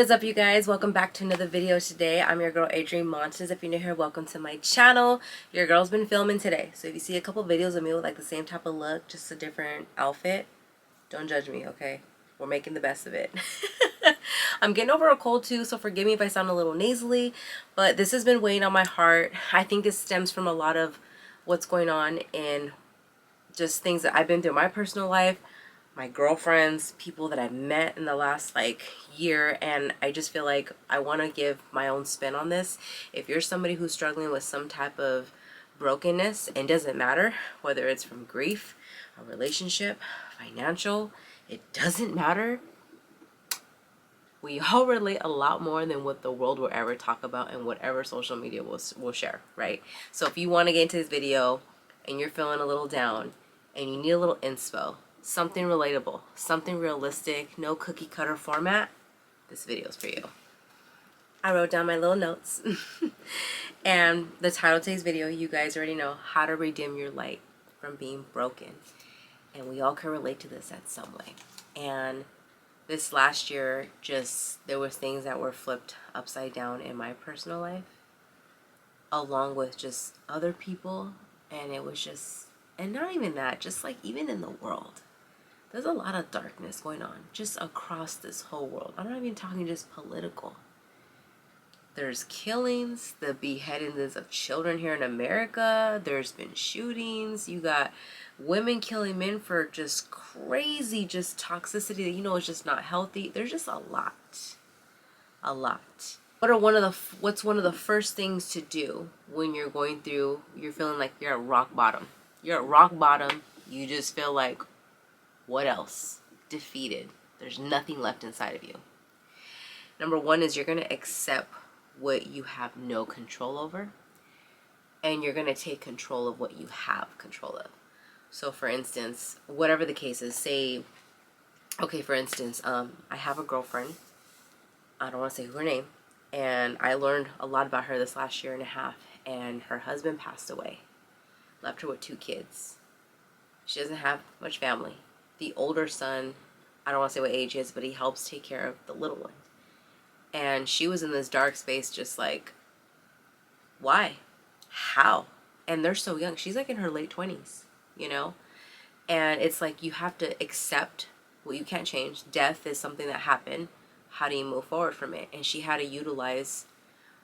What is up, you guys? Welcome back to another video today. I'm your girl Adrienne Montes. If you're new here, welcome to my channel. Your girl's been filming today, so if you see a couple videos of me with like the same type of look, just a different outfit, don't judge me, okay? We're making the best of it. I'm getting over a cold too, so forgive me if I sound a little nasally, but this has been weighing on my heart. I think this stems from a lot of what's going on in just things that I've been through in my personal life, my girlfriends, people that I've met in the last year, and I just feel like I want to give my own spin on this. If you're somebody who's struggling with some type of brokenness, and doesn't matter whether it's from grief, a relationship, financial, it doesn't matter. We all relate a lot more than what the world will ever talk about and whatever social media will share, right? So if you want to get into this video and you're feeling a little down and you need a little inspo, something relatable, something realistic, no cookie cutter format, this video is for you. I wrote down my little notes. And the title of today's video, you guys already know, how to redeem your light from being broken. And we all can relate to this at some way. And this last year, there was things that were flipped upside down in my personal life, along with just other people. And it was just, and not even that, just like even in the world, there's a lot of darkness going on just across this whole world. I'm not even talking just political. There's killings, the beheadings of children here in America. There's been shootings. You got women killing men for just crazy, just toxicity that you know is just not healthy. There's just a lot. A lot. What's one of the first things to do when you're going through, you're feeling like you're at rock bottom. You're at rock bottom. You just feel like, what else? Defeated. There's nothing left inside of you. Number one is you're going to accept what you have no control over, and you're going to take control of what you have control of. So for instance, whatever the case is, for instance, I have a girlfriend. I don't want to say her name. And I learned a lot about her this last year and a half, and her husband passed away. Left her with 2 kids. She doesn't have much family. The older son, I don't want to say what age he is, but he helps take care of the little one. And she was in this dark space just like, why? How? And they're so young. She's like in her late 20s, you know? And it's like you have to accept what you can't change. Death is something that happened. How do you move forward from it? And she had to utilize,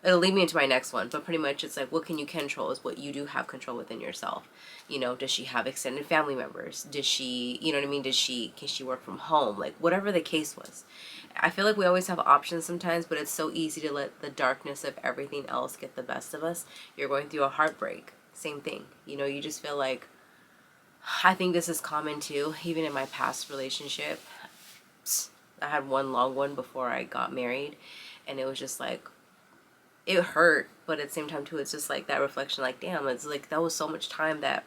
it'll lead me into my next one, but pretty much it's like, what can you control is what you do have control within yourself. You know, does she have extended family members? Does she, you know what I mean? Can she work from home? Like whatever the case was. I feel like we always have options sometimes, but it's so easy to let the darkness of everything else get the best of us. You're going through a heartbreak. Same thing. You know, you just feel like, I think this is common too, even in my past relationship. I had one long one before I got married, and it was just like, it hurt, but at the same time too, it's just like that reflection, like, damn, it's like that was so much time that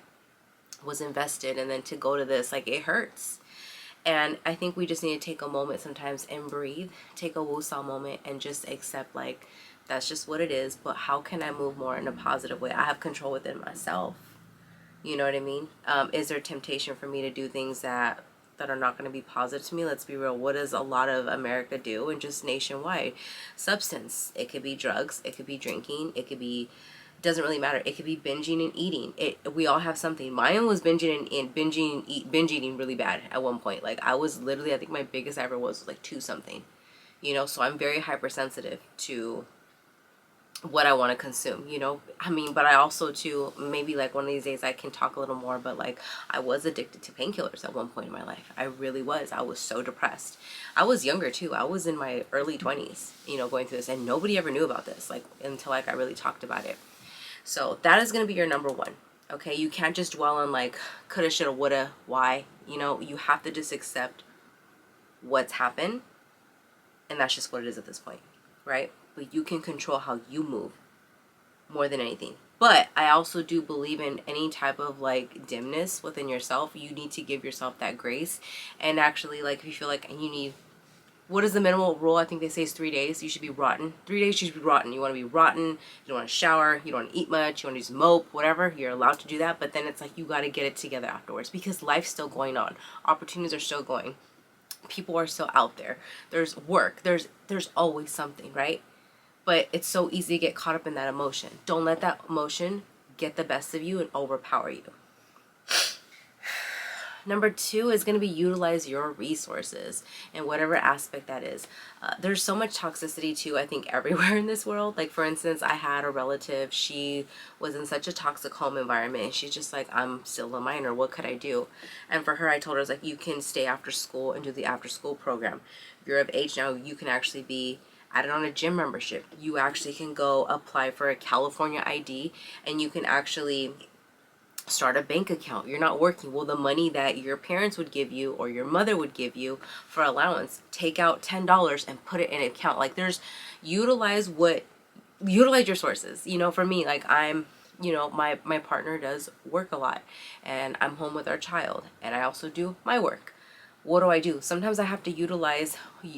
was invested, and then to go to this, like, it hurts. And I think we just need to take a moment sometimes and breathe, take a woosah moment, and just accept, like, that's just what it is, but how can I move more in a positive way? I have control within myself. You know what I mean? Is there temptation for me to do things that are not going to be positive to me? Let's be real. What does a lot of America do, and just nationwide? Substance. It could be drugs. It could be drinking. It could be, doesn't really matter. It could be binging and eating. We all have something. Mine was binge eating really bad at one point. Like I was literally, I think my biggest ever was like 2 something. You know, so I'm very hypersensitive to what I want to consume, you know. I mean, but I also too, maybe like one of these days I can talk a little more, but like I was addicted to painkillers at one point in my life. I really was. I was so depressed. I was younger too. I was in my early 20s, you know, going through this, and nobody ever knew about this, like, until like I really talked about it. So that is going to be your number one. Okay, you can't just dwell on like coulda, shoulda, woulda, why. You know, you have to just accept what's happened, and that's just what it is at this point, right? But you can control how you move more than anything. But I also do believe in any type of like dimness within yourself. You need to give yourself that grace, and actually, like, if you feel like you need, what is the minimal rule? I think they say is 3 days. You should be rotten. 3 days you should be rotten. You want to be rotten. You don't want to shower. You don't want to eat much. You want to just mope, whatever. You're allowed to do that. But then it's like you got to get it together afterwards, because life's still going on. Opportunities are still going People are still out there. There's work. There's always something, right? But it's so easy to get caught up in that emotion. Don't let that emotion get the best of you and overpower you. Number 2 is going to be utilize your resources in whatever aspect that is. There's so much toxicity too, I think, everywhere in this world. Like, for instance, I had a relative, she was in such a toxic home environment, and she's just like, I'm still a minor, what could I do? And for her, I told her, I was like, you can stay after school and do the after school program. If you're of age now, you can actually be added on a gym membership. You actually can go apply for a California ID, and you can actually start a bank account. You're not working. Well, the money that your parents would give you or your mother would give you for allowance, take out $10 and put it in an account. Like, there's utilize your sources. You know, for me, like, I'm, you know, my partner does work a lot, and I'm home with our child, and I also do my work. What do? Sometimes I have to utilize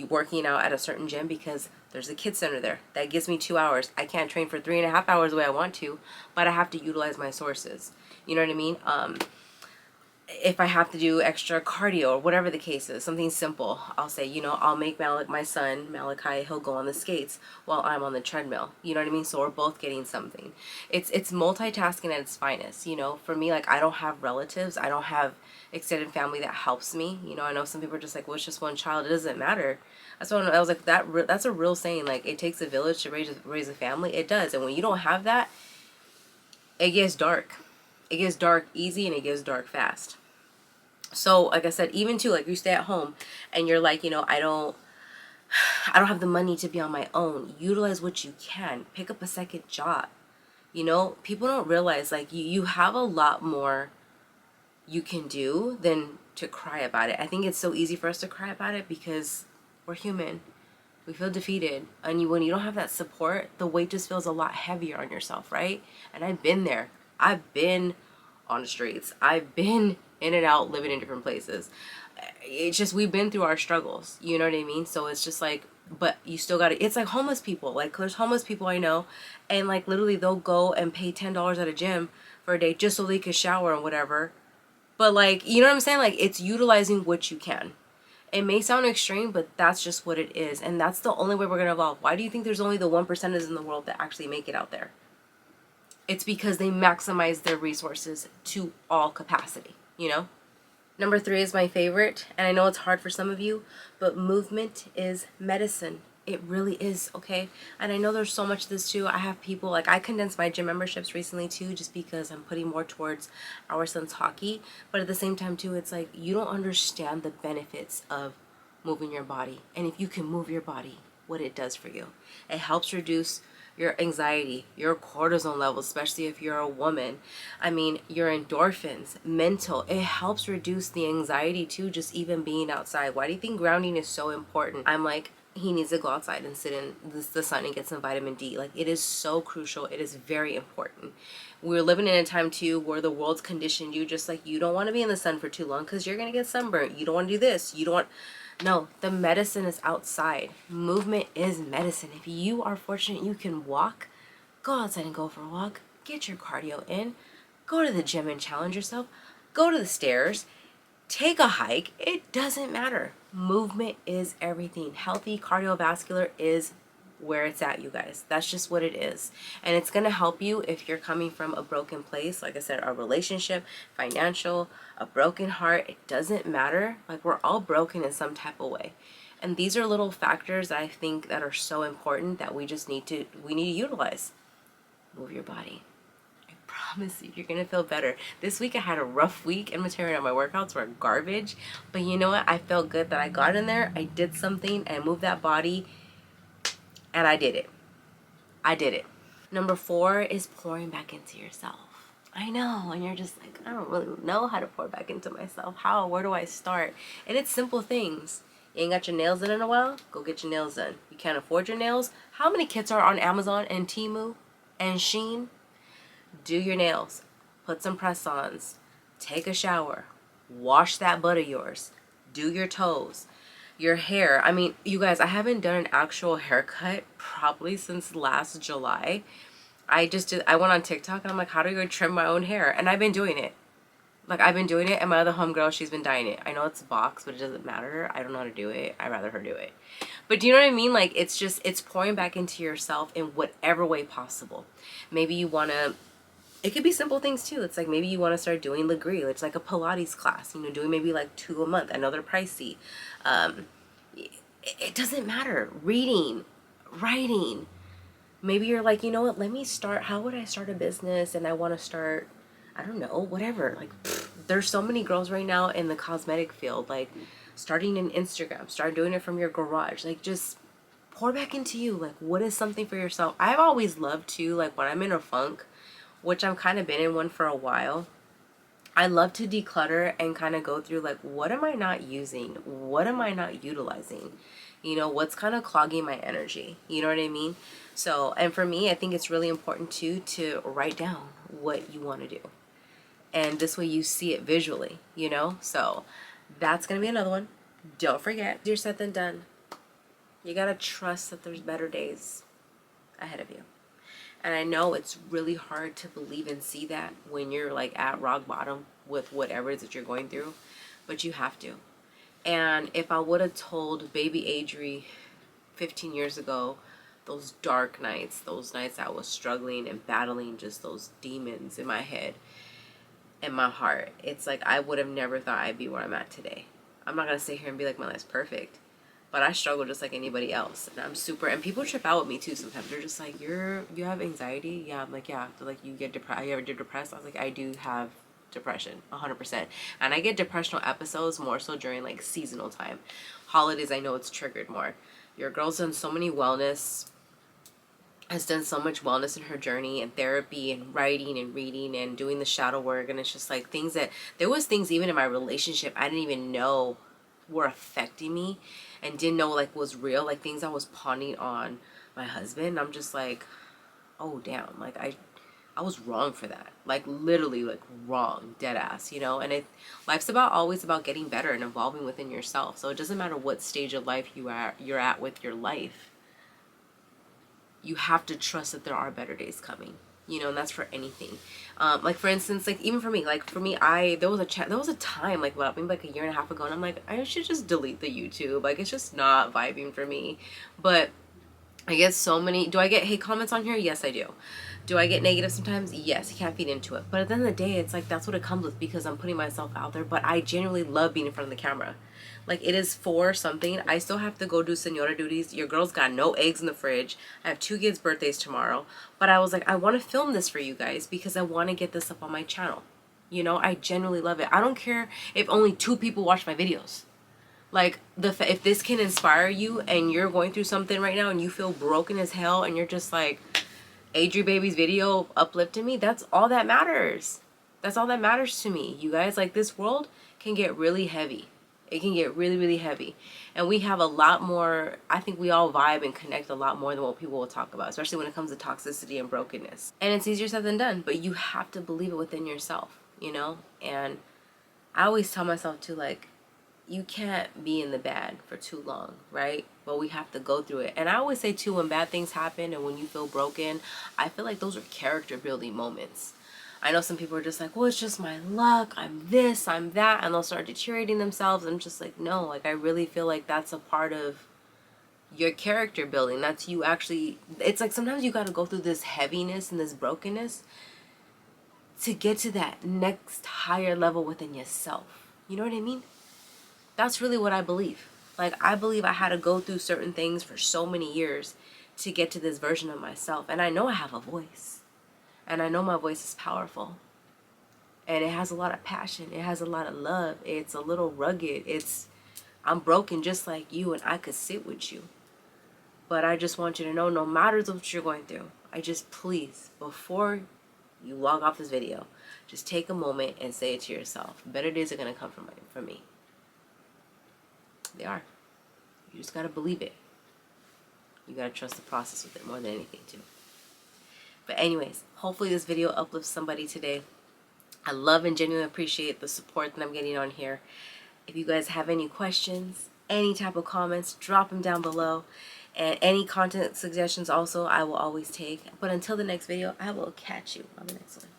working out at a certain gym because there's a kids center there. That gives me 2 hours. I can't train for 3.5 hours the way I want to, but I have to utilize my sources. You know what I mean? If I have to do extra cardio or whatever the case is, something simple, I'll say, you know, I'll make my son, Malachi, he'll go on the skates while I'm on the treadmill. You know what I mean? So we're both getting something. It's multitasking at its finest. You know, for me, like, I don't have relatives. I don't have extended family that helps me. You know, I know some people are just like, well, it's just one child. It doesn't matter. That's what I was like, that's a real saying. Like, it takes a village to raise a family. It does. And when you don't have that, it gets dark. It gets dark easy, and it gets dark fast. So, like I said, even too, like, you stay at home and you're like, you know, I don't have the money to be on my own. Utilize what you can. Pick up a second job. You know, people don't realize, like, you have a lot more you can do than to cry about it. I think it's so easy for us to cry about it because we're human. We feel defeated. And when you don't have that support, the weight just feels a lot heavier on yourself, right? And I've been there. I've been on the streets. I've been in and out, living in different places. It's just, we've been through our struggles. You know what I mean? So it's just like, but you still gotta, it's like homeless people. Like, there's homeless people I know, and like, literally they'll go and pay $10 at a gym for a day just so they could shower and whatever. But like, you know what I'm saying? Like, it's utilizing what you can. It may sound extreme, but that's just what it is. And that's the only way we're gonna evolve. Why do you think there's only the 1%ers in the world that actually make it out there? It's because they maximize their resources to all capacity, you know? Number 3 is my favorite, and I know it's hard for some of you, but movement is medicine. It really is, okay? And I know there's so much to this too. I have people, like, I condensed my gym memberships recently too, just because I'm putting more towards our son's hockey. But at the same time too, it's like, you don't understand the benefits of moving your body. And if you can move your body, what it does for you. It helps reduce your anxiety, your cortisol levels, especially if you're a woman. I mean, your endorphins, mental. It helps reduce the anxiety too, just even being outside. Why do you think grounding is so important? I'm like, he needs to go outside and sit in the sun and get some vitamin D. Like, it is so crucial. It is very important. We're living in a time too where the world's conditioned you, just like, you don't want to be in the sun for too long because you're going to get sunburnt. You don't want to do this. You don't want... No, the medicine is outside. Movement is medicine. If you are fortunate you can walk, go outside and go for a walk. Get your cardio in. Go to the gym and challenge yourself. Go to the stairs. Take a hike. It doesn't matter. Movement is everything. Healthy cardiovascular is where it's at, you guys. That's just what it is. And it's going to help you if you're coming from a broken place. Like I said, a relationship, financial, a broken heart. It doesn't matter. Like, we're all broken in some type of way. And these are little factors that I think that are so important that we need to utilize. Move your body. I promise you, you're going to feel better. This week I had a rough week, and material, my workouts were garbage. But you know what? I felt good that I got in there. I did something and moved that body. And I did it. I did it. Number 4 is pouring back into yourself. I know, and you're just like, I don't really know how to pour back into myself. How? Where do I start? And it's simple things. You ain't got your nails done in a while? Go get your nails done. You can't afford your nails? How many kits are on Amazon and Temu and Shein? Do your nails. Put some press-ons. Take a shower. Wash that butt of yours. Do your toes. Your hair. I mean, you guys, I haven't done an actual haircut probably since last July. I went on TikTok and I'm like, how do I trim my own hair? And I've been doing it. Like, I've been doing it, and my other homegirl, she's been dyeing it. I know it's a box, but it doesn't matter. I don't know how to do it. I'd rather her do it. But do you know what I mean? Like, it's just, it's pouring back into yourself in whatever way possible. Maybe you want to, it could be simple things too. It's like maybe you want to start doing LinkTree. It's like a Pilates class, you know, doing maybe like 2 a month. I know they're pricey. It doesn't matter. Reading, writing. Maybe you're like, you know what, let me start, how would I start a business? And I want to start, I don't know, whatever. Like, there's so many girls right now in the cosmetic field, like starting an Instagram, start doing it from your garage. Like, just pour back into you. Like, what is something for yourself? I've always loved to, like, when I'm in a funk, which I've kind of been in one for a while, I love to declutter and kind of go through, like, what am I not using? What am I not utilizing? You know, what's kind of clogging my energy? You know what I mean? So, and for me, I think it's really important too to write down what you want to do. And this way you see it visually, you know? So that's going to be another one. Don't forget, easier said than done. You got to trust that there's better days ahead of you. And I know it's really hard to believe and see that when you're like at rock bottom with whatever it is that you're going through, but you have to. And if I would have told baby Adri 15 years ago, those dark nights, those nights I was struggling and battling just those demons in my head and my heart, it's like I would have never thought I'd be where I'm at today. I'm not going to sit here and be like my life's perfect, but I struggle just like anybody else. And I'm super, and people trip out with me too sometimes. They're just like, you have anxiety? Yeah. I'm like, yeah. They're like, you get depressed? You ever get depressed? I was like, I do have depression, 100%. And I get depressional episodes more so during like seasonal time. Holidays, I know it's triggered more. Your girl's done so many wellness, has done so much wellness in her journey and therapy and writing and reading and doing the shadow work. And it's just like things that, there was things even in my relationship I didn't even know were affecting me and didn't know like was real, like things I was pawning on my husband. I'm just like, oh damn, like I was wrong for that, like literally like wrong, dead ass, you know. And life's always about getting better and evolving within yourself. So it doesn't matter what stage of life you're at with your life, you have to trust that there are better days coming, you know. And that's for anything. Like for instance, like even for me, there was a time like maybe like a year and a half ago, and I'm like, I should just delete the YouTube, like it's just not vibing for me. But I get so many, do I get hate comments on here? Yes, I do. Do I get negative sometimes? Yes, you can't feed into it. But at the end of the day, it's like that's what it comes with because I'm putting myself out there. But I genuinely love being in front of the camera. Like it is for something. I still have to go do senora duties. Your girl's got no eggs in the fridge. I have 2 kids' birthdays tomorrow. But I was like, I want to film this for you guys because I want to get this up on my channel. You know, I genuinely love it. I don't care if only 2 people watch my videos. Like, if this can inspire you and you're going through something right now and you feel broken as hell and you're just like, Adri Baby's video uplifted me, that's all that matters. That's all that matters to me, you guys. Like, this world can get really heavy. It can get really, really heavy. And we have a lot more, I think we all vibe and connect a lot more than what people will talk about, especially when it comes to toxicity and brokenness. And it's easier said than done, but you have to believe it within yourself, you know? And I always tell myself to, like, you can't be in the bad for too long, right? But we have to go through it. And I always say too, when bad things happen and when you feel broken, I feel like those are character building moments. I know some people are just like, well, it's just my luck, I'm this, I'm that, and they'll start deteriorating themselves. I'm just like, no, like I really feel like that's a part of your character building. That's you actually, it's like sometimes you got to go through this heaviness and this brokenness to get to that next higher level within yourself. You know what I mean? That's really what I believe. Like, I believe I had to go through certain things for so many years to get to this version of myself. And I know I have a voice. And I know my voice is powerful. And it has a lot of passion. It has a lot of love. It's a little rugged. I'm broken just like you, and I could sit with you. But I just want you to know, no matter what you're going through, I just please, before you log off this video, just take a moment and say it to yourself. Better days are going to come from me. They are. You just got to believe it. You got to trust the process with it more than anything too. But anyways, hopefully this video uplifts somebody today. I love and genuinely appreciate the support that I'm getting on here. If you guys have any questions, any type of comments, drop them down below. And any content suggestions also, I will always take. But until the next video, I will catch you on the next one.